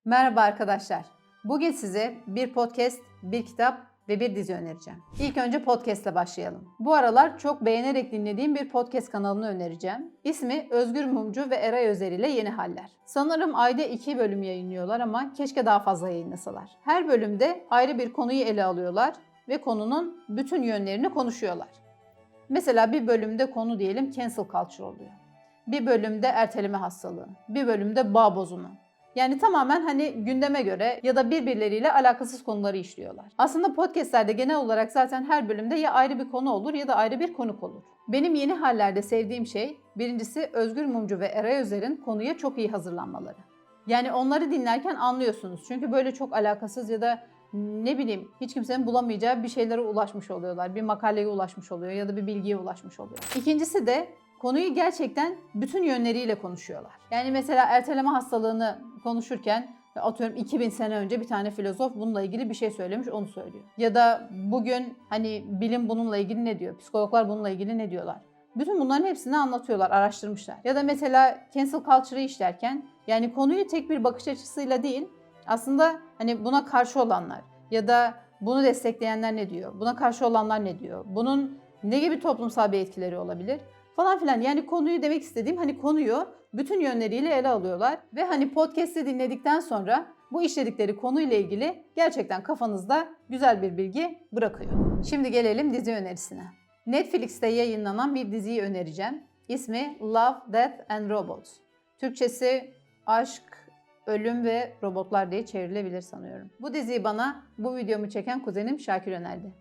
Merhaba arkadaşlar. Bugün size bir podcast, bir kitap ve bir dizi önereceğim. İlk önce podcast'le başlayalım. Bu aralar çok beğenerek dinlediğim bir podcast kanalını önereceğim. İsmi Özgür Mumcu ve Eray Özer ile Yeni Haller. Sanırım ayda 2 bölüm yayınlıyorlar ama keşke daha fazla yayınlasalar. Her bölümde ayrı bir konuyu ele alıyorlar ve konunun bütün yönlerini konuşuyorlar. Mesela bir bölümde konu diyelim cancel culture oluyor. Bir bölümde erteleme hastalığı, bir bölümde bağ bozumu. Yani tamamen gündeme göre ya da birbirleriyle alakasız konuları işliyorlar. Aslında podcastlerde genel olarak zaten her bölümde ya ayrı bir konu olur ya da ayrı bir konuk olur. Benim Yeni Hallerde sevdiğim şey birincisi Özgür Mumcu ve Eray Özer'in konuya çok iyi hazırlanmaları. Yani onları dinlerken anlıyorsunuz. Çünkü böyle çok alakasız ya da hiç kimsenin bulamayacağı bir şeylere ulaşmış oluyorlar. Bir makaleye ulaşmış oluyor ya da bir bilgiye ulaşmış oluyor. İkincisi de konuyu gerçekten bütün yönleriyle konuşuyorlar. Yani mesela erteleme hastalığını konuşurken atıyorum 2000 sene önce bir tane filozof bununla ilgili bir şey söylemiş, onu söylüyor. Ya da bugün bilim bununla ilgili ne diyor? Psikologlar bununla ilgili ne diyorlar? Bütün bunların hepsini anlatıyorlar, araştırmışlar. Ya da mesela cancel culture'ı işlerken yani konuyu tek bir bakış açısıyla değil, aslında buna karşı olanlar ya da bunu destekleyenler ne diyor? Buna karşı olanlar ne diyor? Bunun ne gibi toplumsal bir etkileri olabilir? Falan filan. Yani konuyu demek istediğim konuyu bütün yönleriyle ele alıyorlar. Ve podcast'i dinledikten sonra bu işledikleri konuyla ilgili gerçekten kafanızda güzel bir bilgi bırakıyor. Şimdi gelelim dizi önerisine. Netflix'te yayınlanan bir diziyi önereceğim. İsmi Love, Death and Robots. Türkçesi Aşk, Ölüm ve Robotlar diye çevrilebilir sanıyorum. Bu diziyi bana bu videomu çeken kuzenim Şakir önerdi.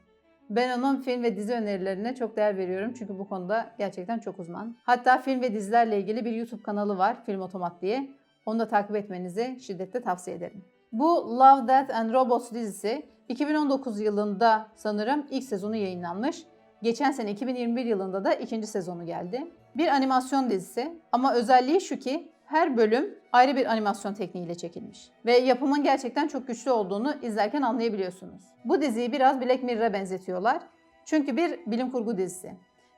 Ben onun film ve dizi önerilerine çok değer veriyorum çünkü bu konuda gerçekten çok uzman. Hatta film ve dizilerle ilgili bir YouTube kanalı var, Film Otomat diye. Onu da takip etmenizi şiddetle tavsiye ederim. Bu Love, Death and Robots dizisi 2019 yılında sanırım ilk sezonu yayınlanmış. Geçen sene 2021 yılında da ikinci sezonu geldi. Bir animasyon dizisi ama özelliği şu ki her bölüm ayrı bir animasyon tekniğiyle çekilmiş. Ve yapımın gerçekten çok güçlü olduğunu izlerken anlayabiliyorsunuz. Bu diziyi biraz Black Mirror'a benzetiyorlar. Çünkü bir bilim kurgu dizisi.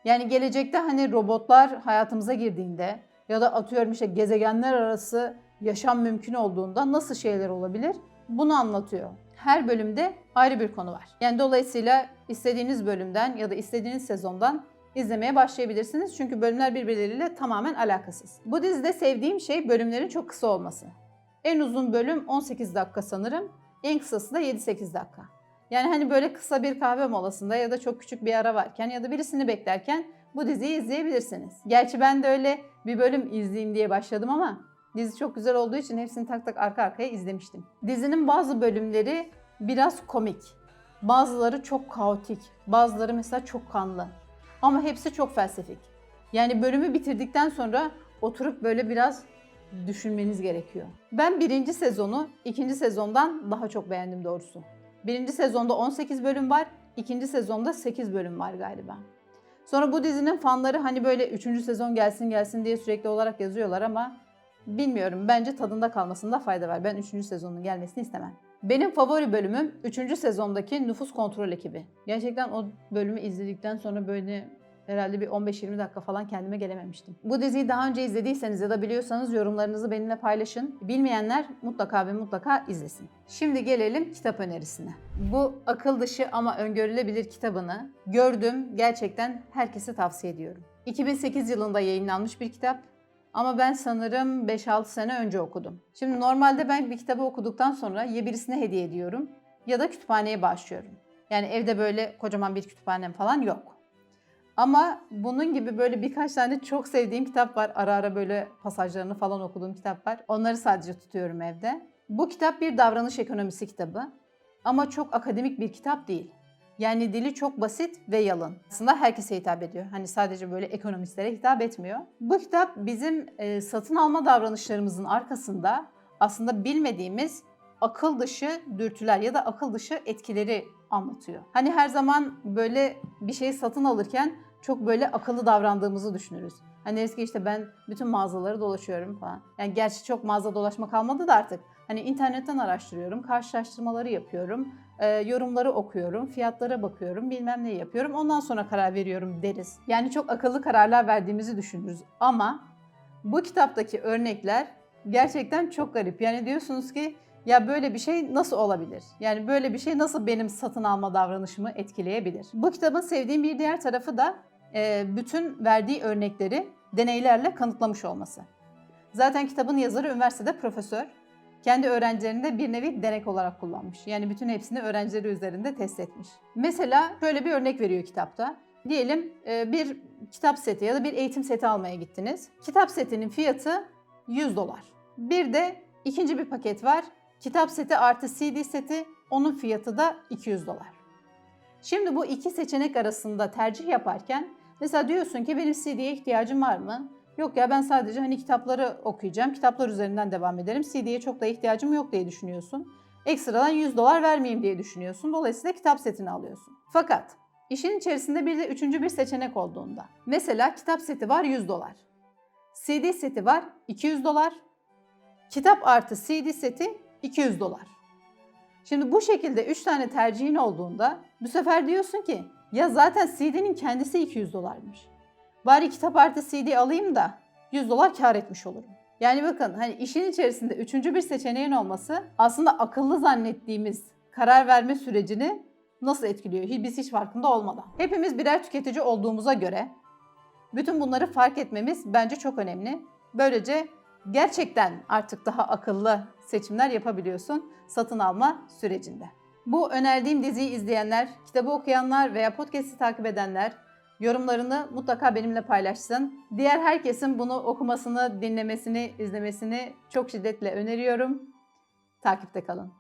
Yani gelecekte robotlar hayatımıza girdiğinde ya da atıyorum gezegenler arası yaşam mümkün olduğunda nasıl şeyler olabilir? Bunu anlatıyor. Her bölümde ayrı bir konu var. Yani dolayısıyla istediğiniz bölümden ya da istediğiniz sezondan İzlemeye başlayabilirsiniz çünkü bölümler birbirleriyle tamamen alakasız. Bu dizide sevdiğim şey bölümlerin çok kısa olması. En uzun bölüm 18 dakika sanırım, en kısası da 7-8 dakika. Yani böyle kısa bir kahve molasında ya da çok küçük bir ara varken ya da birisini beklerken bu diziyi izleyebilirsiniz. Gerçi ben de öyle bir bölüm izleyeyim diye başladım ama dizi çok güzel olduğu için hepsini tak tak arka arkaya izlemiştim. Dizinin bazı bölümleri biraz komik, bazıları çok kaotik, bazıları mesela çok kanlı. Ama hepsi çok felsefik. Yani bölümü bitirdikten sonra oturup böyle biraz düşünmeniz gerekiyor. Ben birinci sezonu ikinci sezondan daha çok beğendim doğrusu. Birinci sezonda 18 bölüm var, ikinci sezonda 8 bölüm var galiba. Sonra bu dizinin fanları böyle 3. sezon gelsin diye sürekli olarak yazıyorlar ama bilmiyorum, bence tadında kalmasında fayda var. Ben 3. sezonun gelmesini istemem. Benim favori bölümüm 3. sezondaki nüfus kontrol ekibi. Gerçekten o bölümü izledikten sonra böyle herhalde bir 15-20 dakika falan kendime gelememiştim. Bu diziyi daha önce izlediyseniz ya da biliyorsanız yorumlarınızı benimle paylaşın. Bilmeyenler mutlaka ve mutlaka izlesin. Şimdi gelelim kitap önerisine. Bu akıl dışı ama öngörülebilir kitabını gördüm. Gerçekten herkese tavsiye ediyorum. 2008 yılında yayınlanmış bir kitap. Ama ben sanırım 5-6 sene önce okudum. Şimdi normalde ben bir kitabı okuduktan sonra ya birisine hediye ediyorum ya da kütüphaneye bağışlıyorum. Yani evde böyle kocaman bir kütüphanem falan yok. Ama bunun gibi böyle birkaç tane çok sevdiğim kitap var. Ara ara böyle pasajlarını falan okuduğum kitap var. Onları sadece tutuyorum evde. Bu kitap bir davranış ekonomisi kitabı. Ama çok akademik bir kitap değil. Yani dili çok basit ve yalın. Aslında herkese hitap ediyor. Sadece böyle ekonomistlere hitap etmiyor. Bu kitap bizim satın alma davranışlarımızın arkasında aslında bilmediğimiz akıl dışı dürtüler ya da akıl dışı etkileri anlatıyor. Her zaman böyle bir şeyi satın alırken çok böyle akıllı davrandığımızı düşünürüz. Deriz ki ben bütün mağazaları dolaşıyorum falan. Yani gerçi çok mağaza dolaşma kalmadı da artık. İnternetten araştırıyorum, karşılaştırmaları yapıyorum, yorumları okuyorum, fiyatlara bakıyorum, bilmem ne yapıyorum. Ondan sonra karar veriyorum deriz. Yani çok akıllı kararlar verdiğimizi düşünürüz. Ama bu kitaptaki örnekler gerçekten çok garip. Yani diyorsunuz ki Ya böyle bir şey nasıl olabilir? Yani böyle bir şey nasıl benim satın alma davranışımı etkileyebilir? Bu kitabın sevdiğim bir diğer tarafı da bütün verdiği örnekleri deneylerle kanıtlamış olması. Zaten kitabın yazarı üniversitede profesör. Kendi öğrencilerini de bir nevi denek olarak kullanmış. Yani bütün hepsini öğrencileri üzerinde test etmiş. Mesela şöyle bir örnek veriyor kitapta. Diyelim bir kitap seti ya da bir eğitim seti almaya gittiniz. Kitap setinin fiyatı $100. Bir de ikinci bir paket var. Kitap seti artı CD seti, onun fiyatı da $200. Şimdi bu iki seçenek arasında tercih yaparken mesela diyorsun ki benim CD'ye ihtiyacım var mı? Yok ya ben sadece hani kitapları okuyacağım, kitaplar üzerinden devam ederim. CD'ye çok da ihtiyacım yok diye düşünüyorsun. Ekstradan $100 vermeyeyim diye düşünüyorsun. Dolayısıyla kitap setini alıyorsun. Fakat işin içerisinde bir de üçüncü bir seçenek olduğunda. Mesela kitap seti var $100. CD seti var $200. Kitap artı CD seti $200. Şimdi bu şekilde 3 tane tercihin olduğunda bu sefer diyorsun ki ya zaten CD'nin kendisi $200'mış. Bari kitap artı CD alayım da $100 kar etmiş olurum. Yani bakın hani işin içerisinde üçüncü bir seçeneğin olması aslında akıllı zannettiğimiz karar verme sürecini nasıl etkiliyor biz hiç farkında olmadan. Hepimiz birer tüketici olduğumuza göre bütün bunları fark etmemiz bence çok önemli. Böylece gerçekten artık daha akıllı seçimler yapabiliyorsun satın alma sürecinde. Bu önerdiğim diziyi izleyenler, kitabı okuyanlar veya podcast'i takip edenler yorumlarını mutlaka benimle paylaşsın. Diğer herkesin bunu okumasını, dinlemesini, izlemesini çok şiddetle öneriyorum. Takipte kalın.